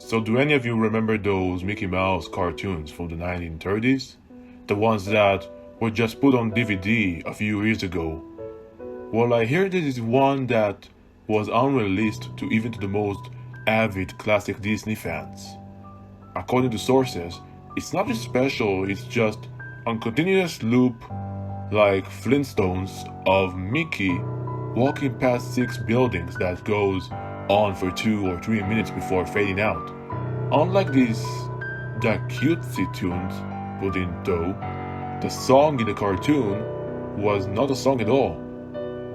So do any of you remember those Mickey Mouse cartoons from the 1930s? The ones that were just put on DVD a few years ago? Well, I hear there is one that was unreleased to even to the most avid classic Disney fans. According to sources, it's not just special, it's just a continuous loop like Flintstones of Mickey walking past 6 buildings that goes on for 2 or 3 minutes before fading out. Unlike the cutesy tunes put in though, the song in the cartoon was not a song at all,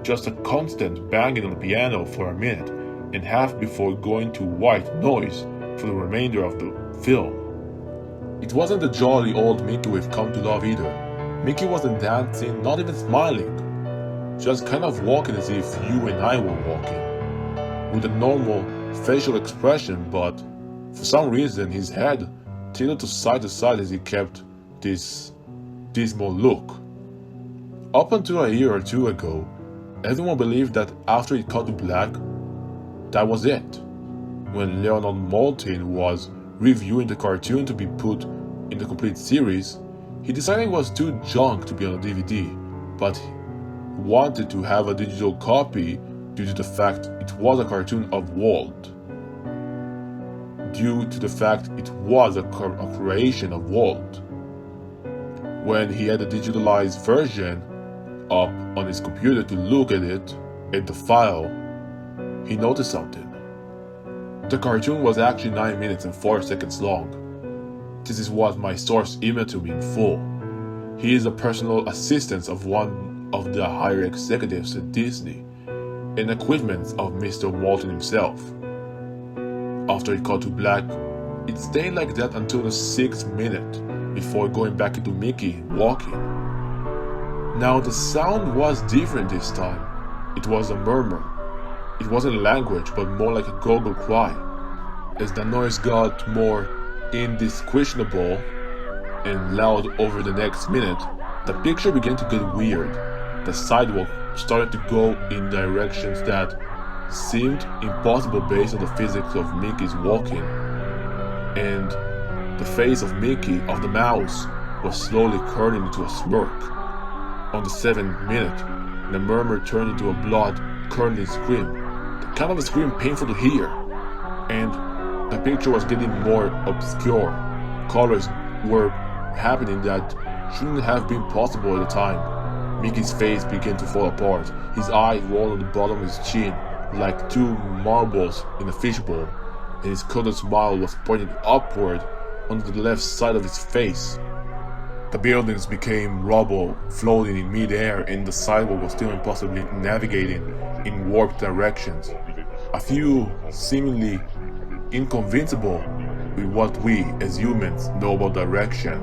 just a constant banging on the piano for a minute and a half before going to white noise for the remainder of the film. It wasn't the jolly old Mickey we've come to love either. Mickey wasn't dancing, not even smiling, just kind of walking as if you and I were walking, with a normal facial expression, but for some reason his head tilted to side as he kept this dismal look. Up until a year or two ago, everyone believed that after it cut to black, that was it. When Leonard Maltin was reviewing the cartoon to be put in the complete series, he decided it was too junk to be on a DVD, but wanted to have a digital copy due to the fact it was a cartoon of Walt. Due to the fact it was a creation of Walt. When he had a digitalized version up on his computer to look at it, at the file, he noticed something. The cartoon was actually 9 minutes and 4 seconds long. This is what my source emailed to me in full. He is a personal assistant of one of the higher executives at Disney, and equipment of Mr. Walton himself. After it cut to black, it stayed like that until the 6th minute before going back into Mickey walking. Now the sound was different this time. It was a murmur. It wasn't a language, but more like a gurgle cry. As the noise got more indistinguishable and loud over the next minute, the picture began to get weird. The sidewalk started to go in directions that seemed impossible based on the physics of Mickey's walking, and the face of Mickey, of the mouse, was slowly curling into a smirk. On the 7th minute, the murmur turned into a blood-curdling scream, the kind of a scream painful to hear, and the picture was getting more obscure. Colors were happening that shouldn't have been possible at the time. Mickey's face began to fall apart, his eyes rolled on the bottom of his chin like 2 marbles in a fishbowl, and his colored smile was pointing upward on the left side of his face. The buildings became rubble, floating in mid-air, and the sidewalk was still impossibly navigating in warped directions. A few seemingly inconvincible with what we as humans know about direction.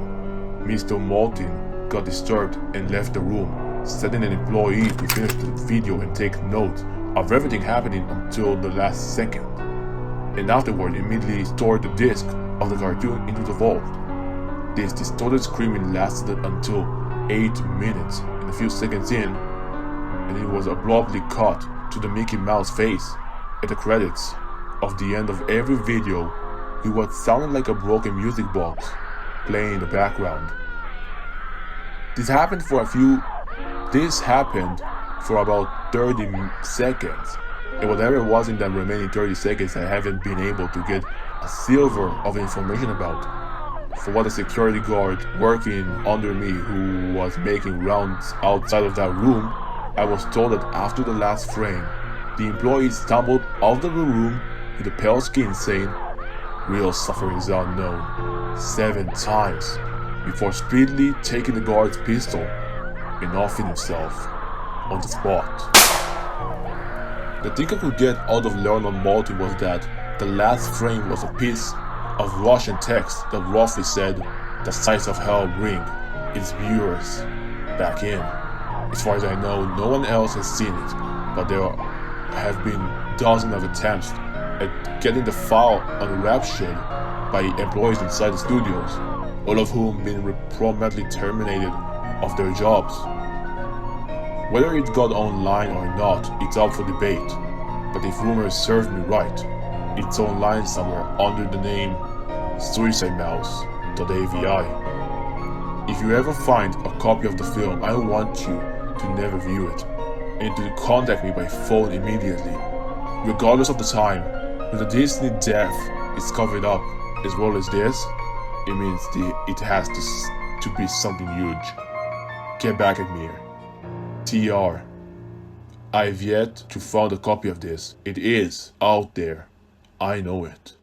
Mr. Maltin got disturbed and left the room, sending an employee to finish the video and take note of everything happening until the last second, and afterward immediately stored the disc of the cartoon into the vault. This distorted screaming lasted until 8 minutes and a few seconds in, and it was abruptly cut to the Mickey Mouse face at the credits of the end of every video with what sounded like a broken music box playing in the background. This happened for about 30 seconds, and whatever it was in that remaining 30 seconds I haven't been able to get a silver of information about. For what a security guard working under me who was making rounds outside of that room, I was told that after the last frame, The employee stumbled out of the room with a pale skin saying, "Real suffering is unknown," 7 times before speedily taking the guard's pistol and offing himself on the spot. The thing I could get out of Leonard Maltin was that the last frame was a piece of Russian text that roughly said, "The sights of hell bring its viewers back in." As far as I know, no one else has seen it, but there have been dozens of attempts at getting the file unraptured by employees inside the studios, all of whom been promptly terminated of their jobs. Whether it got online or not, it's up for debate, but if rumors serve me right, it's online somewhere under the name Suicidemouse.avi. If you ever find a copy of the film, I want you to never view it, and to contact me by phone immediately. Regardless of the time, if the Disney death is covered up as well as this, it means it has to be something huge. Get back at me. TR. I've yet to find a copy of this. It is out there. I know it.